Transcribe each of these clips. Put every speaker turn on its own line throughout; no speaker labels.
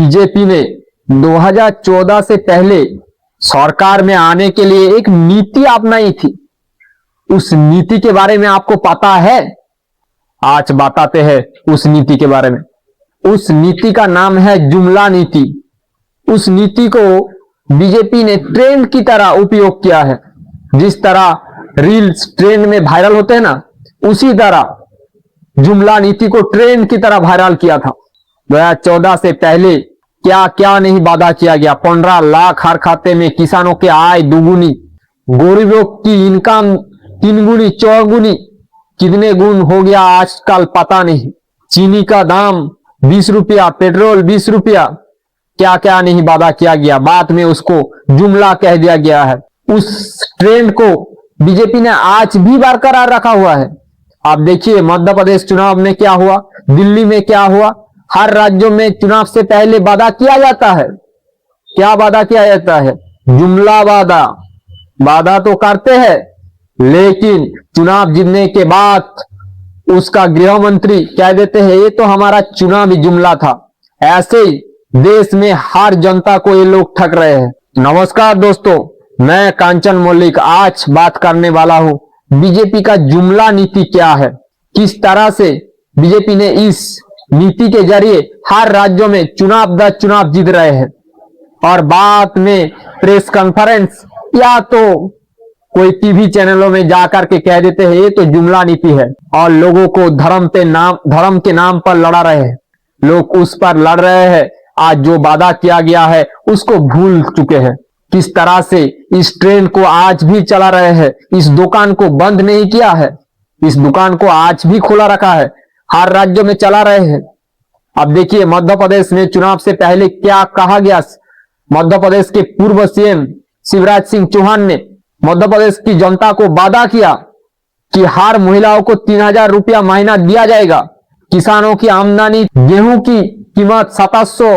BJP ने 2014 से पहले सरकार में आने के लिए एक नीति अपनाई थी। उस नीति के बारे में आपको पता है? आज बताते हैं उस नीति के बारे में। उस नीति का नाम है जुमला नीति। उस नीति को बीजेपी ने ट्रेंड की तरह उपयोग किया है। जिस तरह रील्स ट्रेंड में वायरल होते हैं ना, उसी तरह जुमला नीति को ट्रेंड की तरह वायरल किया था। 2014 से पहले क्या क्या नहीं वादा किया गया। 15 लाख हर खाते में, किसानों के आय दुगुनी, गरीबों की इनकम 3 गुनी 4 गुनी, कितने गुण हो गया आजकल पता नहीं। चीनी का दाम 20 रुपया, पेट्रोल 20 रुपया, क्या क्या नहीं वादा किया गया। बाद में उसको जुमला कह दिया गया है। उस ट्रेंड को बीजेपी ने आज भी बरकरार रखा हुआ है। आप देखिए मध्य प्रदेश चुनाव में क्या हुआ, दिल्ली में क्या हुआ। हर राज्यों में चुनाव से पहले वादा किया जाता है। क्या वादा किया जाता है? जुमला वादा। वादा तो करते हैं, लेकिन चुनाव जीतने के बाद उसका गृह मंत्री कह देते हैं ये तो हमारा चुनावी जुमला था। ऐसे ही देश में हर जनता को ये लोग ठग रहे हैं। नमस्कार दोस्तों, मैं कांचन मौलिक आज बात करने वाला हूं बीजेपी का जुमला नीति क्या है, किस तरह से बीजेपी ने इस नीति के जरिए हर राज्यों में चुनाव दर चुनाव जीत रहे हैं। और बाद में प्रेस कॉन्फ्रेंस या तो कोई टीवी चैनलों में जाकर के कह देते हैं ये तो जुमला नीति है, और लोगों को धर्म के नाम पर लड़ा रहे हैं। लोग उस पर लड़ रहे हैं। आज जो वादा किया गया है उसको भूल चुके हैं। किस तरह से इस ट्रेंड को आज भी चला रहे हैं। इस दुकान को बंद नहीं किया है, इस दुकान को आज भी खुला रखा है। हर राज्यों में चला रहे हैं। अब देखिए मध्य प्रदेश में चुनाव से पहले क्या कहा गया। मध्य प्रदेश के पूर्व सीएम शिवराज सिंह चौहान ने मध्य प्रदेश की जनता को वादा किया कि हर महिलाओं को 3000 रुपया महीना दिया जाएगा। किसानों की आमदनी, गेहूं की कीमत 2700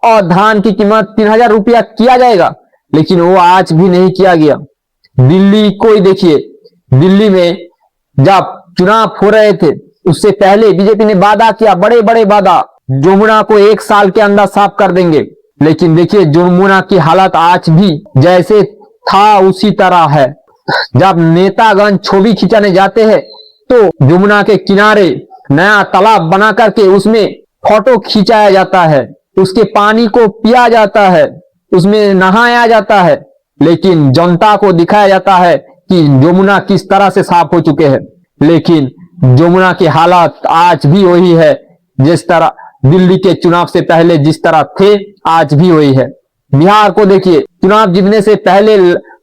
और धान की कीमत 3000 रुपया किया जाएगा, लेकिन वो आज भी नहीं किया गया। दिल्ली को ही देखिए, दिल्ली में जब चुनाव हो रहे थे उससे पहले बीजेपी ने वादा किया, बड़े बड़े वादा, जमुना को 1 साल के अंदर साफ कर देंगे। लेकिन देखिए जमुना की हालत आज भी जैसे था उसी तरह है। जब नेतागण छवि खिंचाने जाते हैं तो जमुना के किनारे नया तालाब बना करके उसमें फोटो खिंचाया जाता है, उसके पानी को पिया जाता है, उसमें नहाया जाता है, लेकिन जनता को दिखाया जाता है कि जमुना किस तरह से साफ हो चुके हैं। लेकिन जमुना की हालत आज भी वही है जिस तरह दिल्ली के चुनाव से पहले जिस तरह थे, आज भी वही है। बिहार को देखिए, चुनाव जीतने से पहले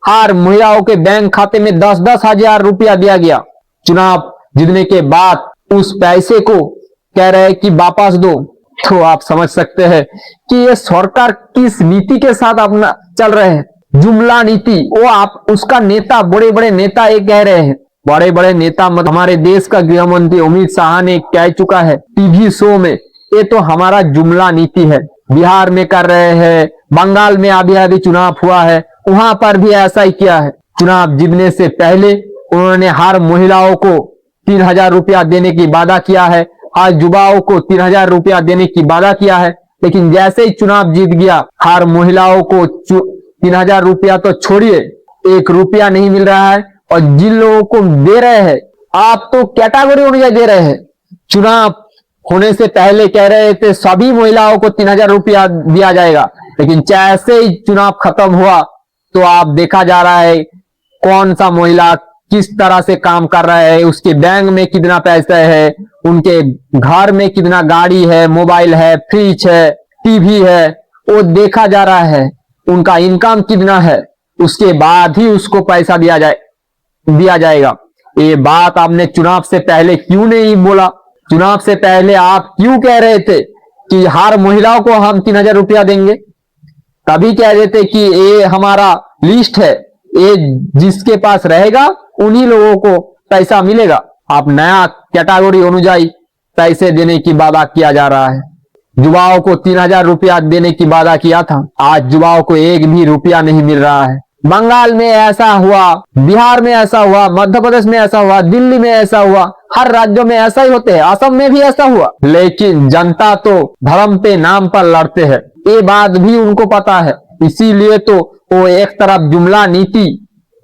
हर महिलाओं के बैंक खाते में 10-10 हजार रुपया दिया गया। चुनाव जीतने के बाद उस पैसे को कह रहे हैं कि वापस दो। तो आप समझ सकते हैं कि ये सरकार किस नीति के साथ अपना चल रहे हैं। जुमला नीति। वो आप उसका नेता, बड़े बड़े नेता ये कह रहे हैं। बड़े बड़े नेता हमारे देश का गृह मंत्री अमित शाह ने कह चुका है टीवी शो में, ये तो हमारा जुमला नीति है। बिहार में कर रहे हैं, बंगाल में अभी चुनाव हुआ है, वहां पर भी ऐसा ही किया है। चुनाव जीतने से पहले उन्होंने हर महिलाओं को 3000 रुपया देने की वादा किया है, आज युवाओं को 3000 रुपया देने की वादा किया है। लेकिन जैसे ही चुनाव जीत गया, हर महिलाओं को 3000 रुपया तो छोड़िए, 1 रुपया नहीं मिल रहा है। और जिन लोगों को दे रहे हैं, आप तो कैटेगरी अनुसार दे रहे हैं। चुनाव होने से पहले कह रहे थे सभी महिलाओं को 3000 रुपया दिया जाएगा, लेकिन जैसे ही चुनाव खत्म हुआ तो आप देखा जा रहा है कौन सा महिला किस तरह से काम कर रहा है, उसके बैंक में कितना पैसा है, उनके घर में कितना गाड़ी है, मोबाइल है, फ्रिज है, टीवी है, वो देखा जा रहा है। उनका इनकम कितना है, उसके बाद ही उसको पैसा दिया जाएगा। ये बात आपने चुनाव से पहले क्यों नहीं बोला? चुनाव से पहले आप क्यों कह रहे थे कि हर महिलाओं को हम 3000 रुपया देंगे? तभी कह देते कि ये हमारा लिस्ट है, ये जिसके पास रहेगा उन्हीं लोगों को पैसा मिलेगा। आप नया कैटेगरी अनुଯାयी पैसे देने की वादा किया जा रहा है। युवाओं को 3000 रुपया देने की वादा किया था, आज युवाओं को 1 भी रुपया नहीं मिल रहा है। बंगाल में ऐसा हुआ, बिहार में ऐसा हुआ, मध्य प्रदेश में ऐसा हुआ, दिल्ली में ऐसा हुआ, हर राज्यों में ऐसा ही होते हैं, असम में भी ऐसा हुआ। लेकिन जनता तो धर्म पे नाम पर लड़ते हैं, ये बात भी उनको पता है। इसीलिए तो वो एक तरफ जुमला नीति,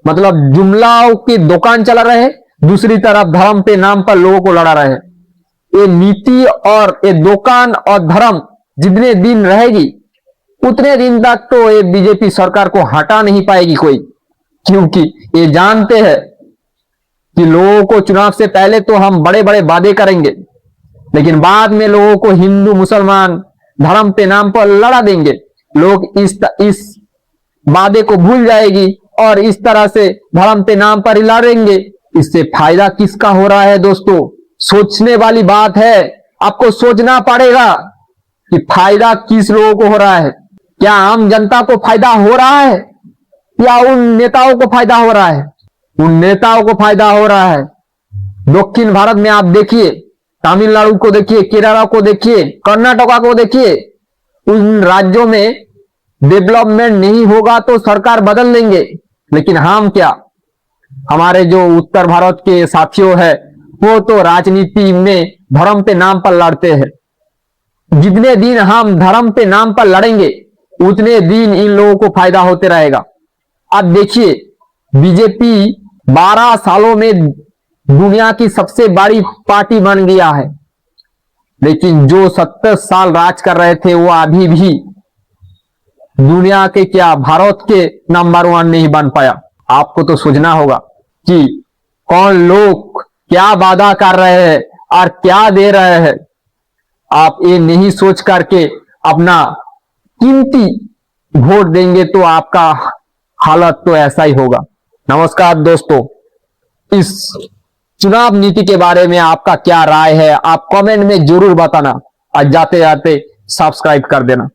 मतलब जुमलाओं की दुकान चला रहे, दूसरी तरफ धर्म पे नाम पर लोगों को लड़ा रहे। ये नीति और ये दुकान और धर्म जितने दिन रहेगी उतने दिन तक तो ये बीजेपी सरकार को हटा नहीं पाएगी कोई, क्योंकि ये जानते हैं कि लोगों को चुनाव से पहले तो हम बड़े बड़े वादे करेंगे, लेकिन बाद में लोगों को हिंदू मुसलमान धर्म पे नाम पर लड़ा देंगे। लोग इस वादे को भूल जाएगी और इस तरह से धर्म पे नाम पर ही लड़ेंगे। इससे फायदा किसका हो रहा है दोस्तों? सोचने वाली बात है, आपको सोचना पड़ेगा कि फायदा किस लोगों को हो रहा है। क्या आम जनता को फायदा हो रहा है या उन नेताओं को फायदा हो रहा है? उन नेताओं को फायदा हो रहा है। दक्षिण भारत में आप देखिए, तमिलनाडु को देखिए, केरला को देखिए, कर्नाटका को देखिए, उन राज्यों में डेवलपमेंट नहीं होगा तो सरकार बदल देंगे। लेकिन हम क्या, हमारे जो उत्तर भारत के साथियों है वो तो राजनीति में धर्म पे नाम पर लड़ते हैं। जितने दिन हम धर्म पे नाम पर लड़ेंगे उतने दिन इन लोगों को फायदा होते रहेगा। अब देखिए, बीजेपी 12 सालों में दुनिया की सबसे बड़ी पार्टी बन गया है, लेकिन जो 70 साल राज कर रहे थे वो अभी भी दुनिया के क्या, भारत के नंबर 1 नहीं बन पाया। आपको तो सोचना होगा कि कौन लोग क्या वादा कर रहे हैं और क्या दे रहे हैं। आप ये नहीं सोच करके अपना कीमती वोट देंगे तो आपका हालत तो ऐसा ही होगा। नमस्कार दोस्तों, इस चुनाव नीति के बारे में आपका क्या राय है आप कमेंट में जरूर बताना और जाते जाते सब्सक्राइब कर देना।